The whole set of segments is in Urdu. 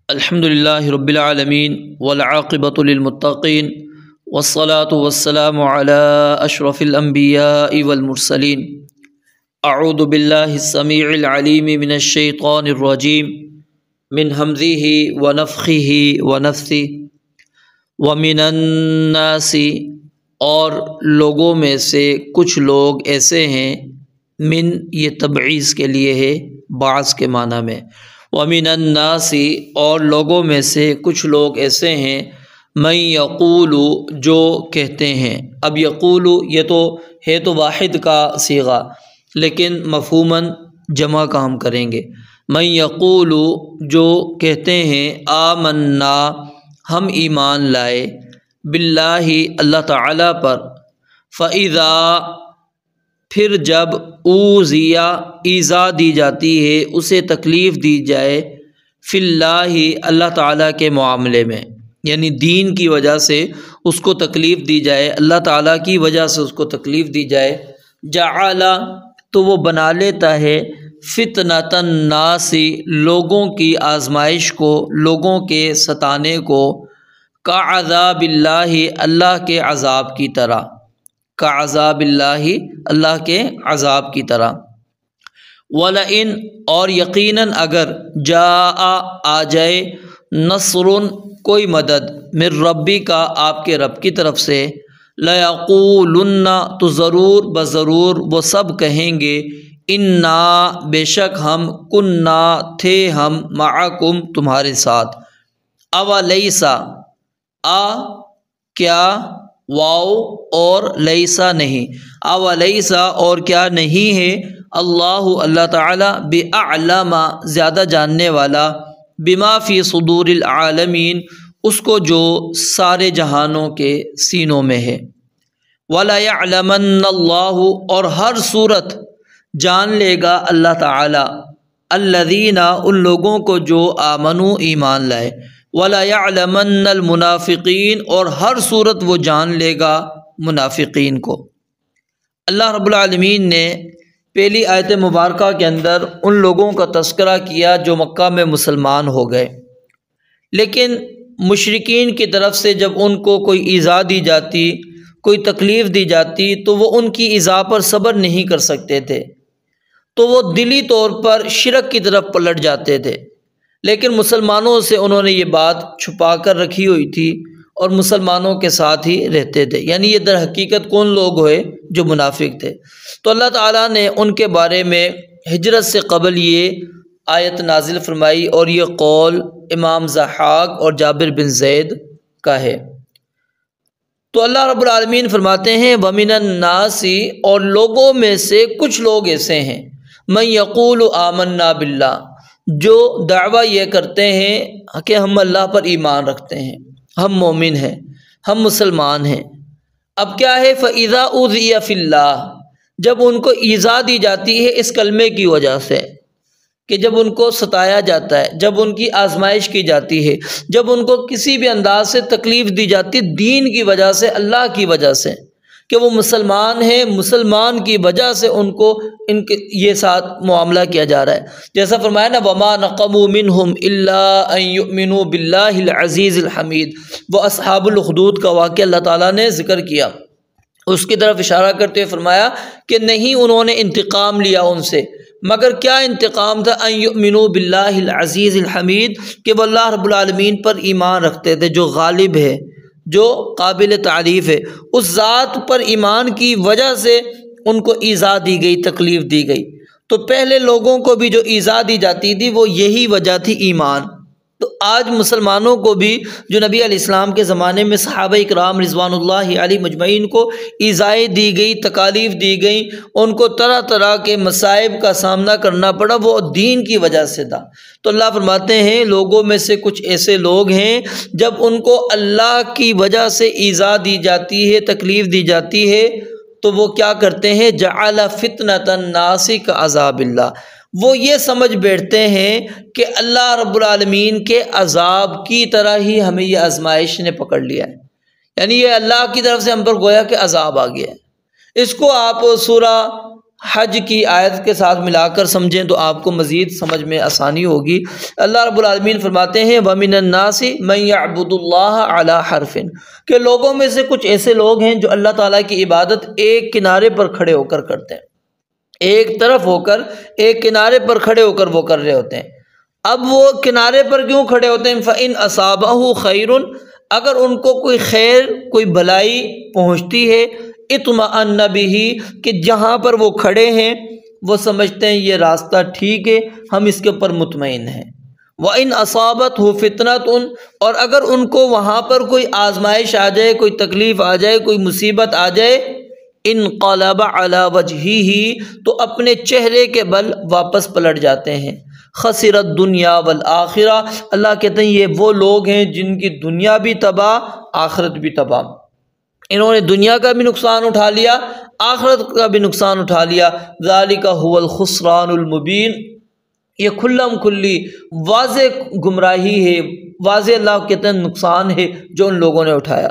الحمد للہ رب العالمین والعاقبۃ للمتقین والصلاة والسلام علی اشرف الانبیاء والمرسلین اعوذ باللہ السمیع العلیم من الشیطان الرجیم من ہمزہ ونفخہ ونفثہ ومن الناس، اور لوگوں میں سے کچھ لوگ ایسے ہیں، من یہ تبعیض کے لیے ہے بعض کے معنی میں، وَمِنَ النَّاسِ اور لوگوں میں سے کچھ لوگ ایسے ہیں، مَن یقول جو کہتے ہیں۔ اب یقول یہ تو ہے تو واحد کا صیغہ، لیکن مفہوماً جمع کا ہم کریں گے۔ مَن یقول جو کہتے ہیں، آمنا ہم ایمان لائے، باللہ اللہ تعالیٰ پر، فَإِذَا پھر جب اوذیہ ایذا دی جاتی ہے، اسے تکلیف دی جائے، فی اللہ اللہ تعالیٰ کے معاملے میں، یعنی دین کی وجہ سے اس کو تکلیف دی جائے، اللہ تعالیٰ کی وجہ سے اس کو تکلیف دی جائے، جعل تو وہ بنا لیتا ہے فتنۃ الناس لوگوں کی آزمائش کو، لوگوں کے ستانے کو، کعذاب اللہ اللہ کے عذاب کی طرح، کعذاب اللہ اللہ کے عذاب کی طرح۔ وَلَئِن اور یقیناً اگر جاء آ جائے نصر کوئی مدد من ربی کا آپ کے رب کی طرف سے، لَيَقُولُنَّ تو ضرور بضرور وہ سب کہیں گے، اِنَّا بے شک ہم، کُنَّا تھے ہم، مَعَکُم تمہارے ساتھ۔ اولیسا کیا، واو اور لیسا نہیں، اولیسا اور کیا نہیں ہے، اللہ تعالیٰ بِأَعْلَمَ زیادہ جاننے والا، بما فی صدور العالمین اس کو جو سارے جہانوں کے سینوں میں ہے۔ وَلَيَعْلَمَنَّ اللَّهُ اور ہر صورت جان لے گا اللہ تعالیٰ، الذین ان لوگوں کو جو آمنوا ایمان لائے، وَلَيَعْلَمَنَّ الْمُنَافِقِينَ اور ہر صورت وہ جان لے گا منافقین کو۔ اللہ رب العالمین نے پہلی آیت مبارکہ کے اندر ان لوگوں کا تذکرہ کیا جو مکہ میں مسلمان ہو گئے، لیکن مشرکین کی طرف سے جب ان کو کوئی ایذا دی جاتی، کوئی تکلیف دی جاتی، تو وہ ان کی ایذا پر صبر نہیں کر سکتے تھے، تو وہ دلی طور پر شرک کی طرف پلٹ جاتے تھے، لیکن مسلمانوں سے انہوں نے یہ بات چھپا کر رکھی ہوئی تھی اور مسلمانوں کے ساتھ ہی رہتے تھے، یعنی یہ در حقیقت کون لوگ ہوئے؟ جو منافق تھے۔ تو اللہ تعالیٰ نے ان کے بارے میں ہجرت سے قبل یہ آیت نازل فرمائی، اور یہ قول امام ضحاک اور جابر بن زید کا ہے۔ تو اللہ رب العالمین فرماتے ہیں، وَمِنَ النَّاسِ اور لوگوں میں سے کچھ لوگ ایسے ہیں، مَن یقول آمنا باللہ جو دعویٰ یہ کرتے ہیں کہ ہم اللہ پر ایمان رکھتے ہیں، ہم مومن ہیں، ہم مسلمان ہیں۔ اب کیا ہے؟ فَإِذَا أُوذِيَ فِي اللَّهِ جب ان کو ایذا دی جاتی ہے اس کلمے کی وجہ سے، کہ جب ان کو ستایا جاتا ہے، جب ان کی آزمائش کی جاتی ہے، جب ان کو کسی بھی انداز سے تکلیف دی جاتی دین کی وجہ سے، اللہ کی وجہ سے، کہ وہ مسلمان ہیں، مسلمان کی وجہ سے ان کو ان کے یہ ساتھ معاملہ کیا جا رہا ہے۔ جیسا فرمایا نا، وَمَا نَقَمُوا مِنْهُمْ إِلَّا أَن يُؤْمِنُوا بِاللَّهِ الْعَزِيزِ الْحَمِيدِ وہ اصحاب الخدود کا واقعہ اللہ تعالیٰ نے ذکر کیا، اس کی طرف اشارہ کرتے ہوئے فرمایا کہ نہیں انہوں نے انتقام لیا ان سے، مگر کیا انتقام تھا؟ ان یؤمنوا باللہ العزیز الحمید کہ وہ اللہ رب العالمین پر ایمان رکھتے تھے جو غالب ہے، جو قابل تعریف ہے، اس ذات پر ایمان کی وجہ سے ان کو ایذا دی گئی، تکلیف دی گئی۔ تو پہلے لوگوں کو بھی جو ایذا دی جاتی تھی وہ یہی وجہ تھی، ایمان۔ تو آج مسلمانوں کو بھی جو نبی علیہ السلام کے زمانے میں صحابہ اکرام رضوان اللہ علیہ مجمعین کو ایذائیں دی گئی، تکالیف دی گئیں، ان کو طرح طرح کے مصائب کا سامنا کرنا پڑا، وہ دین کی وجہ سے تھا۔ تو اللہ فرماتے ہیں لوگوں میں سے کچھ ایسے لوگ ہیں جب ان کو اللہ کی وجہ سے ایذا دی جاتی ہے، تکلیف دی جاتی ہے، تو وہ کیا کرتے ہیں؟ جعل فتنۃ الناس کعذاب اللہ وہ یہ سمجھ بیٹھتے ہیں کہ اللہ رب العالمین کے عذاب کی طرح ہی ہمیں یہ آزمائش نے پکڑ لیا ہے، یعنی یہ اللہ کی طرف سے ہم پر گویا کہ عذاب آ گیا ہے۔ اس کو آپ سورہ حج کی آیت کے ساتھ ملا کر سمجھیں تو آپ کو مزید سمجھ میں آسانی ہوگی۔ اللہ رب العالمین فرماتے ہیں وَمِنَ النَّاسِ مَن يَعْبُدُ اللَّهَ عَلَى حَرْفٍ، کہ لوگوں میں سے کچھ ایسے لوگ ہیں جو اللہ تعالیٰ کی عبادت ایک کنارے پر کھڑے ہو کر کرتے ہیں، ایک طرف ہو کر، ایک کنارے پر کھڑے ہو کر وہ کر رہے ہوتے ہیں۔ اب وہ کنارے پر کیوں کھڑے ہوتے ہیں؟ فَإِنْ أَصَابَهُ خَيْرٌ، اگر ان کو کوئی خیر، کوئی بھلائی پہنچتی ہے، اطمأن بِهِ، کہ جہاں پر وہ کھڑے ہیں وہ سمجھتے ہیں یہ راستہ ٹھیک ہے، ہم اس کے اوپر مطمئن ہیں۔ وَإِنْ أَصَابَتْهُ فِتْنَةٌ، اور اگر ان کو وہاں پر کوئی آزمائش آ جائے، کوئی تکلیف آ جائے، کوئی مصیبت آ جائے، انقلب علی وجہہ، تو اپنے چہرے کے بل واپس پلٹ جاتے ہیں۔ خسر الدنیا والآخرہ، اللہ کہتے ہیں یہ وہ لوگ ہیں جن کی دنیا بھی تباہ، آخرت بھی تباہ، انہوں نے دنیا کا بھی نقصان اٹھا لیا، آخرت کا بھی نقصان اٹھا لیا۔ ذالک هو الخسران المبین، یہ کھلم کھلی واضح گمراہی ہے، واضح اللہ کہتے ہیں نقصان ہے جو ان لوگوں نے اٹھایا۔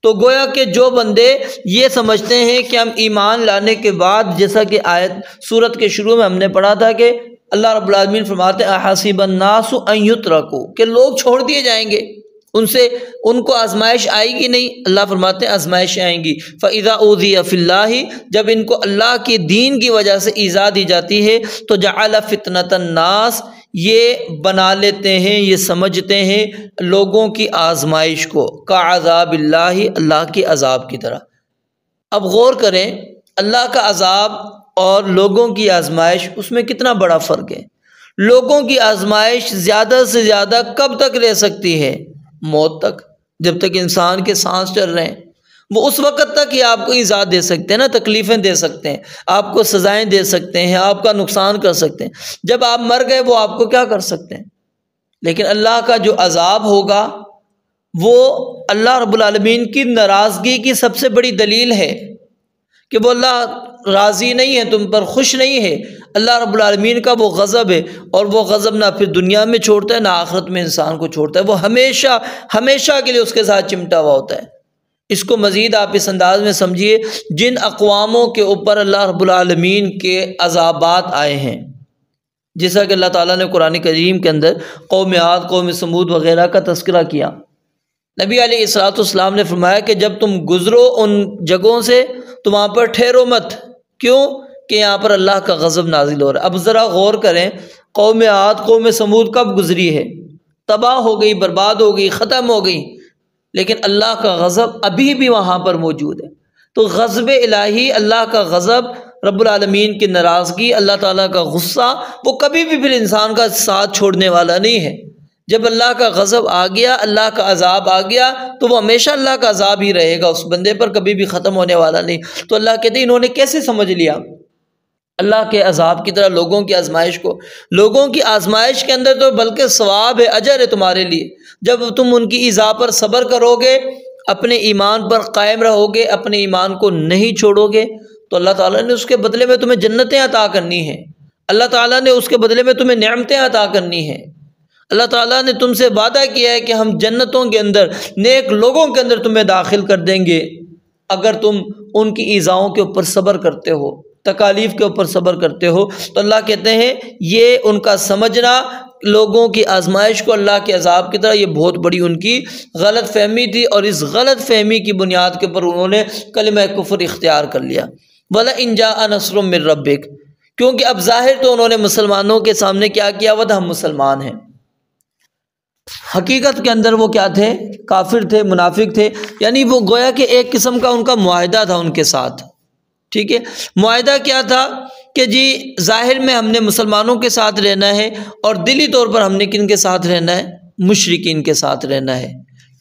تو گویا کہ جو بندے یہ سمجھتے ہیں کہ ہم ایمان لانے کے بعد، جیسا کہ آیت سورت کے شروع میں ہم نے پڑھا تھا کہ اللہ رب العالمین فرماتے ہیں احسب الناس ان یترکوا، کہ لوگ چھوڑ دیے جائیں گے، ان کو آزمائش آئے گی نہیں، اللہ فرماتے ہیں آزمائشیں آئیں گی۔ فَإِذَا أُوذِيَ فِي اللَّهِ، جب ان کو اللہ کے دین کی وجہ سے ایذا دی جاتی ہے تو جعل فتنة الناس، یہ بنا لیتے ہیں، یہ سمجھتے ہیں لوگوں کی آزمائش کو کعذاب اللہ، اللہ کے عذاب کی طرح۔ اب غور کریں، اللہ کا عذاب اور لوگوں کی آزمائش، اس میں کتنا بڑا فرق ہے۔ لوگوں کی آزمائش زیادہ سے زیادہ کب تک رہ سکتی ہے؟ موت تک، جب تک انسان کے سانس چل رہے ہیں، وہ اس وقت تک ہی آپ کو ایذا دے سکتے ہیں نا، تکلیفیں دے سکتے ہیں، آپ کو سزائیں دے سکتے ہیں، آپ کا نقصان کر سکتے ہیں۔ جب آپ مر گئے وہ آپ کو کیا کر سکتے ہیں؟ لیکن اللہ کا جو عذاب ہوگا وہ اللہ رب العالمین کی ناراضگی کی سب سے بڑی دلیل ہے کہ وہ اللہ راضی نہیں ہے تم پر، خوش نہیں ہے۔ اللہ رب العالمین کا وہ غضب ہے، اور وہ غضب نہ پھر دنیا میں چھوڑتا ہے نہ آخرت میں انسان کو چھوڑتا ہے، وہ ہمیشہ ہمیشہ کے لیے اس کے ساتھ چمٹا ہوا ہوتا ہے۔ اس کو مزید آپ اس انداز میں سمجھیے، جن اقواموں کے اوپر اللہ رب العالمین کے عذابات آئے ہیں، جیسا کہ اللہ تعالیٰ نے قرآن کریم کے اندر قوم عاد، قوم سمود وغیرہ کا تذکرہ کیا۔ نبی علیہ الصلوۃ والسلام نے فرمایا کہ جب تم گزرو ان جگہوں سے تو وہاں پر ٹھہرو مت، کیوں کہ یہاں پر اللہ کا غضب نازل ہو رہا ہے۔ اب ذرا غور کریں، قوم عاد، قوم سمود کب گزری ہے؟ تباہ ہو گئی، برباد ہو گئی، ختم ہو گئی، لیکن اللہ کا غضب ابھی بھی وہاں پر موجود ہے۔ تو غضب الہی، اللہ کا غضب، رب العالمین کی ناراضگی، اللہ تعالیٰ کا غصہ، وہ کبھی بھی پھر انسان کا ساتھ چھوڑنے والا نہیں ہے۔ جب اللہ کا غضب آ گیا، اللہ کا عذاب آ گیا، تو وہ ہمیشہ اللہ کا عذاب ہی رہے گا، اس بندے پر کبھی بھی ختم ہونے والا نہیں۔ تو اللہ کہتے ہیں انہوں نے کیسے سمجھ لیا اللہ کے عذاب کی طرح لوگوں کی آزمائش کو؟ لوگوں کی آزمائش کے اندر تو بلکہ ثواب ہے، اجر ہے تمہارے لیے۔ جب تم ان کی ایذا پر صبر کرو گے، اپنے ایمان پر قائم رہو گے، اپنے ایمان کو نہیں چھوڑو گے، تو اللہ تعالیٰ نے اس کے بدلے میں تمہیں جنتیں عطا کرنی ہیں، اللہ تعالیٰ نے اس کے بدلے میں تمہیں نعمتیں عطا کرنی ہیں۔ اللہ تعالیٰ نے تم سے وعدہ کیا ہے کہ ہم جنتوں کے اندر، نیک لوگوں کے اندر تمہیں داخل کر دیں گے اگر تم ان کی ایذاؤں کے اوپر صبر کرتے ہو، تکالیف کے اوپر صبر کرتے ہو۔ تو اللہ کہتے ہیں یہ ان کا سمجھنا لوگوں کی آزمائش کو اللہ کے عذاب کی طرح، یہ بہت بڑی ان کی غلط فہمی تھی، اور اس غلط فہمی کی بنیاد کے اوپر انہوں نے کلمہ کفر اختیار کر لیا۔ وَلَئِن جَاءَ نَصْرٌ مِّن رَّبِّكَ، کیونکہ اب ظاہر تو انہوں نے مسلمانوں کے سامنے کیا کیا ہوا تھا، ہم مسلمان ہیں، حقیقت کے اندر وہ کیا تھے؟ کافر تھے، منافق تھے، یعنی وہ گویا کہ ایک قسم کا ان کا معاہدہ تھا ان کے ساتھ۔ ٹھیک ہے، معاہدہ کیا تھا کہ جی ظاہر میں ہم نے مسلمانوں کے ساتھ رہنا ہے، اور دلی طور پر ہم نے کن کے ساتھ رہنا ہے؟ مشرکین کے ساتھ رہنا ہے،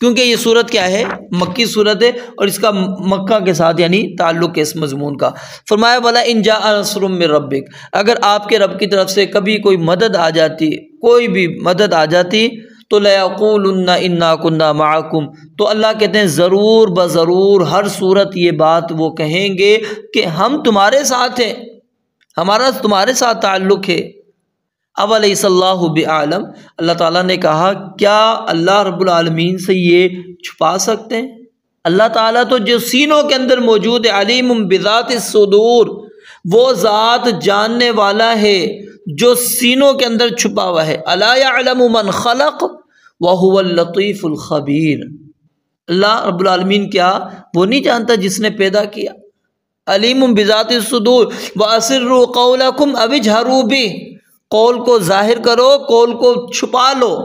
کیونکہ یہ صورت کیا ہے؟ مکی صورت ہے، اور اس کا مکہ کے ساتھ یعنی تعلق ہے اس مضمون کا۔ فرمایا وَلَئِن جَاءَ نَصْرٌ مِّن رَّبِّكَ، اگر آپ کے رب کی طرف سے کبھی کوئی مدد آ جاتی، کوئی بھی مدد آ جاتی، تو لَيَقُولُنَّ إِنَّا كُنَّا مَعَكُمْ، تو اللہ کہتے ہیں ضرور بضرور ہر صورت یہ بات وہ کہیں گے کہ ہم تمہارے ساتھ ہیں، ہمارا تمہارے ساتھ تعلق ہے۔ اولیس اللہ بعالم، اللہ تعالیٰ نے کہا کیا اللہ رب العالمین سے یہ چھپا سکتے ہیں؟ اللہ تعالیٰ تو جو سینوں کے اندر موجود ہے، علیم بذات الصدور، وہ ذات جاننے والا ہے جو سینوں کے اندر چھپا ہوا ہے۔ الا یعلم من خلق وهو اللطیف الخبیر۔ اللہ رب العالمین کیا وہ نہیں جانتا جس نے پیدا کیا؟ علیم بذات الصدور واسروا قولکم او اجہروا بہ، قول کو ظاہر کرو، قول کو چھپا لو۔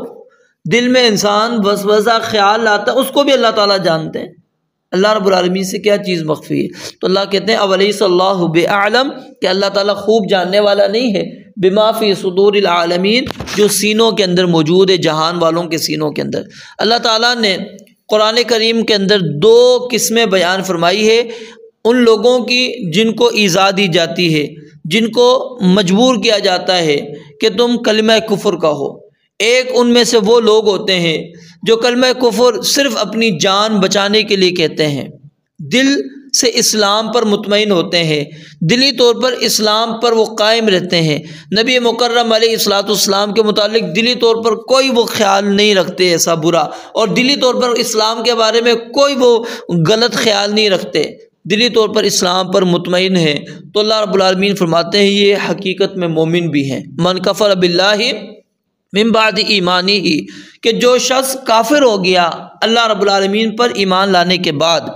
دل میں انسان وسوسہ خیال لاتا ہے، اس کو بھی اللہ تعالیٰ جانتے ہیں۔ اللہ رب العالمین سے کیا چیز مخفی ہے؟ تو اللہ کہتے ہیں اولیس اللہ بعلم، کہ اللہ تعالیٰ خوب جاننے والا نہیں ہے بما فی صدور العالمین، جو سینوں کے اندر موجود ہے، جہان والوں کے سینوں کے اندر۔ اللہ تعالیٰ نے قرآن کریم کے اندر دو قسمیں بیان فرمائی ہے ان لوگوں کی جن کو ایذا دی جاتی ہے، جن کو مجبور کیا جاتا ہے کہ تم کلمہ کفر کہو۔ ایک ان میں سے وہ لوگ ہوتے ہیں جو کلمہ کفر صرف اپنی جان بچانے کے لیے کہتے ہیں، دل سے اسلام پر مطمئن ہوتے ہیں، دلی طور پر اسلام پر وہ قائم رہتے ہیں، نبی مکرم علیہ الصلوۃ والسلام کے متعلق دلی طور پر کوئی وہ خیال نہیں رکھتے ایسا برا، اور دلی طور پر اسلام کے بارے میں کوئی وہ غلط خیال نہیں رکھتے، دلی طور پر اسلام پر مطمئن ہے۔ تو اللہ رب العالمین فرماتے ہیں یہ حقیقت میں مومن بھی ہیں۔ من کفر باللہ من بعد ایمانی ہی، کہ جو شخص کافر ہو گیا اللہ رب العالمین پر ایمان لانے کے بعد،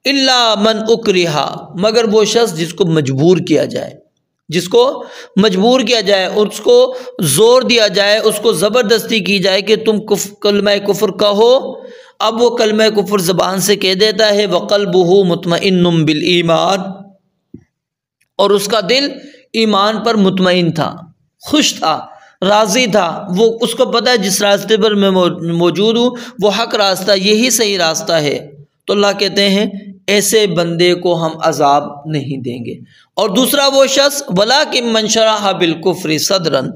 الا من اکرہا، مگر وہ شخص جس کو مجبور کیا جائے، جس کو مجبور کیا جائے، اس کو زور دیا جائے، اس کو زبردستی کی جائے کہ تم کلمہ کفر کہو، اب وہ کلمہ کفر زبان سے کہہ دیتا ہے، وقلبہ مطمئن بالایمان، اور اس کا دل ایمان پر مطمئن تھا، خوش تھا، راضی تھا، وہ اس کو پتہ ہے جس راستے پر میں موجود ہوں وہ حق راستہ، یہی صحیح راستہ ہے۔ تو اللہ کہتے ہیں ایسے بندے کو ہم عذاب نہیں دیں گے۔ اور دوسرا وہ شخص وَلَٰكِن مَّن شَرَحَ بِالْكُفْرِ صَدْرًا،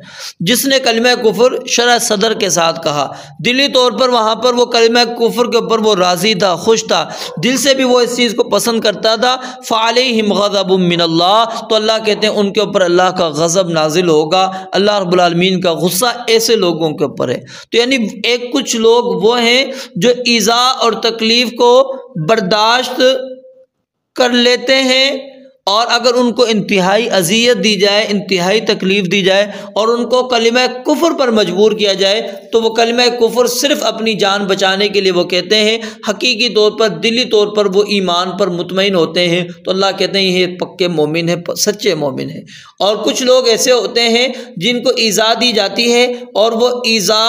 جس نے کلمہ کفر شرح صدر کے ساتھ کہا، دلی طور پر وہاں پر وہ کلمہ کفر کے اوپر وہ راضی تھا، خوش تھا، دل سے بھی وہ اس چیز کو پسند کرتا تھا، فَعَلَيْهِمْ غَضَبٌ مِّنَ اللَّهِ، تو اللہ کہتے ہیں ان کے اوپر اللہ کا غضب نازل ہوگا، اللہ رب العالمین کا غصہ ایسے لوگوں کے اوپر ہے۔ تو یعنی ایک کچھ لوگ وہ ہیں جو ایذا اور تکلیف کو برداشت کر لیتے ہیں، اور اگر ان کو انتہائی اذیت دی جائے، انتہائی تکلیف دی جائے اور ان کو کلمہ کفر پر مجبور کیا جائے تو وہ کلمہ کفر صرف اپنی جان بچانے کے لیے وہ کہتے ہیں، حقیقی طور پر دلی طور پر وہ ایمان پر مطمئن ہوتے ہیں۔ تو اللہ کہتے ہیں یہ پکے مومن ہیں، سچے مومن ہیں۔ اور کچھ لوگ ایسے ہوتے ہیں جن کو ایذا دی جاتی ہے اور وہ ایذا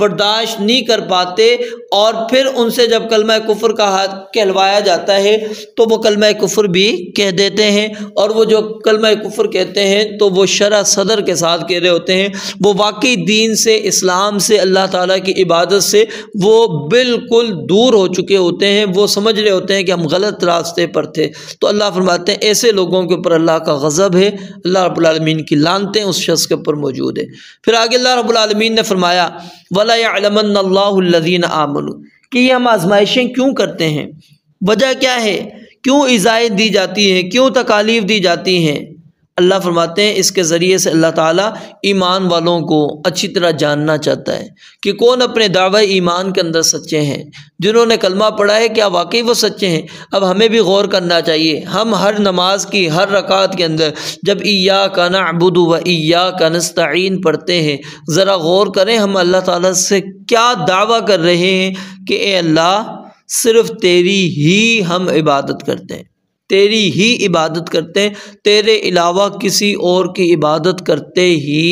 برداشت نہیں کر پاتے، اور پھر ان سے جب کلمہ کفر کا کہلوایا جاتا ہے تو وہ کلمہ کفر بھی کہہ دیتے ہیں، اور وہ جو کلمہ کفر کہتے ہیں تو وہ شرح صدر کے ساتھ کہہ رہے ہوتے ہیں، وہ واقعی دین سے، اسلام سے، اللہ تعالیٰ کی عبادت سے وہ بالکل دور ہو چکے ہوتے ہیں، وہ سمجھ رہے ہوتے ہیں کہ ہم غلط راستے پر تھے۔ تو اللہ فرماتے ہیں ایسے لوگوں کے اوپر اللہ کا غضب ہے، اللہ رب العالمین کی لعنتیں اس شخص کے اوپر موجود ہے۔ پھر آگے اللہ رب العالمین نے فرمایا وَلَا يَعْلَمَنَّ اللَّهُ الَّذِينَ آمَنُوا، کہ یہ ہم آزمائشیں کیوں کرتے ہیں، وجہ کیا ہے، کیوں ایذائیں دی جاتی ہیں، کیوں تکالیف دی جاتی ہیں؟ اللہ فرماتے ہیں اس کے ذریعے سے اللہ تعالیٰ ایمان والوں کو اچھی طرح جاننا چاہتا ہے کہ کون اپنے دعوی ایمان کے اندر سچے ہیں، جنہوں نے کلمہ پڑھا ہے کیا واقعی وہ سچے ہیں؟ اب ہمیں بھی غور کرنا چاہیے، ہم ہر نماز کی ہر رکعت کے اندر جب ایاک نعبد و ایاک نستعین پڑھتے ہیں، ذرا غور کریں ہم اللہ تعالیٰ سے کیا دعویٰ کر رہے ہیں کہ اے اللہ صرف تیری ہی ہم عبادت کرتے ہیں، تیری ہی عبادت کرتے ہیں، تیرے علاوہ کسی اور کی عبادت کرتے ہی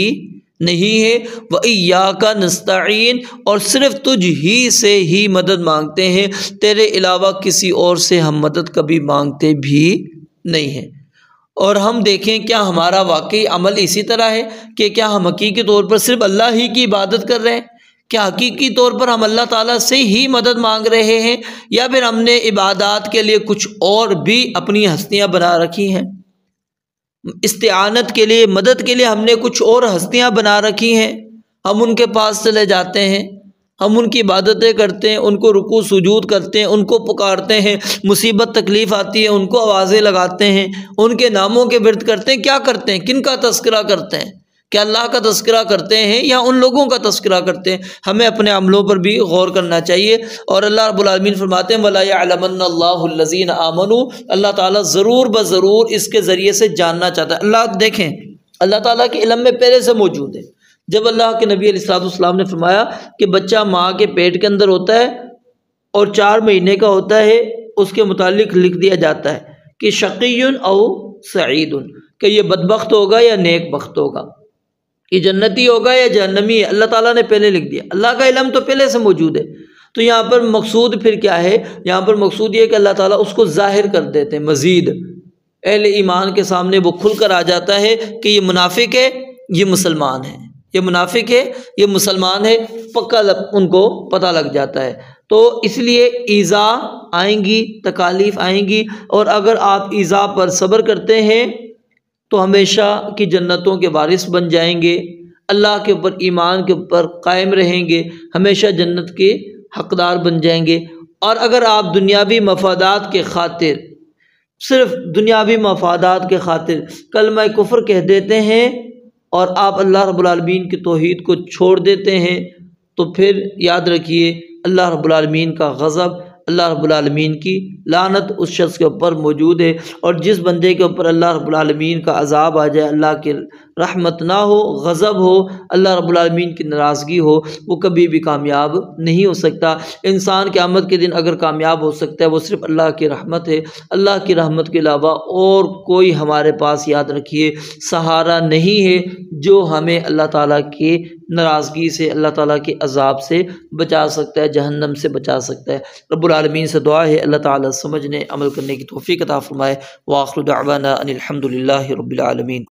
نہیں ہے، وَإِيَّاكَ نَسْتَعِينُ، اور صرف تجھ ہی سے ہی مدد مانگتے ہیں، تیرے علاوہ کسی اور سے ہم مدد کبھی مانگتے بھی نہیں ہیں۔ اور ہم دیکھیں کیا ہمارا واقعی عمل اسی طرح ہے کہ کیا ہم حقیقی طور پر صرف اللہ ہی کی عبادت کر رہے ہیں؟ کیا حقیقی طور پر ہم اللہ تعالیٰ سے ہی مدد مانگ رہے ہیں، یا پھر ہم نے عبادات کے لیے کچھ اور بھی اپنی ہستیاں بنا رکھی ہیں؟ استعانت کے لیے، مدد کے لیے ہم نے کچھ اور ہستیاں بنا رکھی ہیں، ہم ان کے پاس چلے جاتے ہیں، ہم ان کی عبادتیں کرتے ہیں، ان کو رکوع سجود کرتے ہیں، ان کو پکارتے ہیں، مصیبت تکلیف آتی ہے ان کو آوازیں لگاتے ہیں، ان کے ناموں کے ورد کرتے ہیں، کیا کرتے ہیں، کن کا تذکرہ کرتے ہیں؟ کہ اللہ کا تذکرہ کرتے ہیں یا ان لوگوں کا تذکرہ کرتے ہیں؟ ہمیں اپنے عملوں پر بھی غور کرنا چاہیے۔ اور اللہ رب العالمین فرماتے ہیں وَلَا يَعْلَمَنَّ اللَّهُ الَّذِينَ آمَنُوا، اللہ تعالیٰ ضرور بضرور اس کے ذریعے سے جاننا چاہتا ہے۔ اللہ دیکھیں، اللہ تعالیٰ کے علم میں پہلے سے موجود ہے۔ جب اللہ کے نبی علیہ السلام نے فرمایا کہ بچہ ماں کے پیٹ کے اندر ہوتا ہے اور 4 مہینے کا ہوتا ہے، اس کے متعلق لکھ دیا جاتا ہے کہ شقی او سعید، کہ یہ بدبخت ہوگا یا نیک بخت ہوگا، یہ جنتی ہوگا یا جہنمی ہے۔ اللہ تعالیٰ نے پہلے لکھ دیا، اللہ کا علم تو پہلے سے موجود ہے۔ تو یہاں پر مقصود پھر کیا ہے؟ یہاں پر مقصود یہ ہے کہ اللہ تعالیٰ اس کو ظاہر کر دیتے ہیں، مزید اہل ایمان کے سامنے وہ کھل کر آ جاتا ہے کہ یہ منافق ہے، یہ مسلمان ہے، یہ منافق ہے، یہ مسلمان ہے، پکا ان کو پتہ لگ جاتا ہے۔ تو اس لیے ایذا آئیں گی، تکالیف آئیں گی، اور اگر آپ ایذا پر صبر کرتے ہیں تو ہمیشہ کی جنتوں کے وارث بن جائیں گے، اللہ کے اوپر ایمان کے اوپر قائم رہیں گے، ہمیشہ جنت کے حقدار بن جائیں گے۔ اور اگر آپ دنیاوی مفادات کے خاطر، صرف دنیاوی مفادات کے خاطر کلمہ کفر کہہ دیتے ہیں اور آپ اللہ رب العالمین کی توحید کو چھوڑ دیتے ہیں، تو پھر یاد رکھیے اللہ رب العالمین کا غضب، اللہ رب العالمین کی لعنت اس شخص کے اوپر موجود ہے۔ اور جس بندے کے اوپر اللہ رب العالمین کا عذاب آ جائے، اللہ کی رحمت نہ ہو، غضب ہو، اللہ رب العالمین کی ناراضگی ہو، وہ کبھی بھی کامیاب نہیں ہو سکتا۔ انسان قیامت کے دن اگر کامیاب ہو سکتا ہے وہ صرف اللہ کی رحمت ہے۔ اللہ کی رحمت کے علاوہ اور کوئی ہمارے پاس، یاد رکھیے، سہارا نہیں ہے جو ہمیں اللہ تعالیٰ کی ناراضگی سے، اللہ تعالیٰ کے عذاب سے بچا سکتا ہے، جہنم سے بچا سکتا ہے۔ رب العالمین سے دعا ہے اللہ تعالیٰ سمجھنے، عمل کرنے کی توفیق عطا فرمائے۔ وآخر دعوانا ان الحمد للہ رب العالمین۔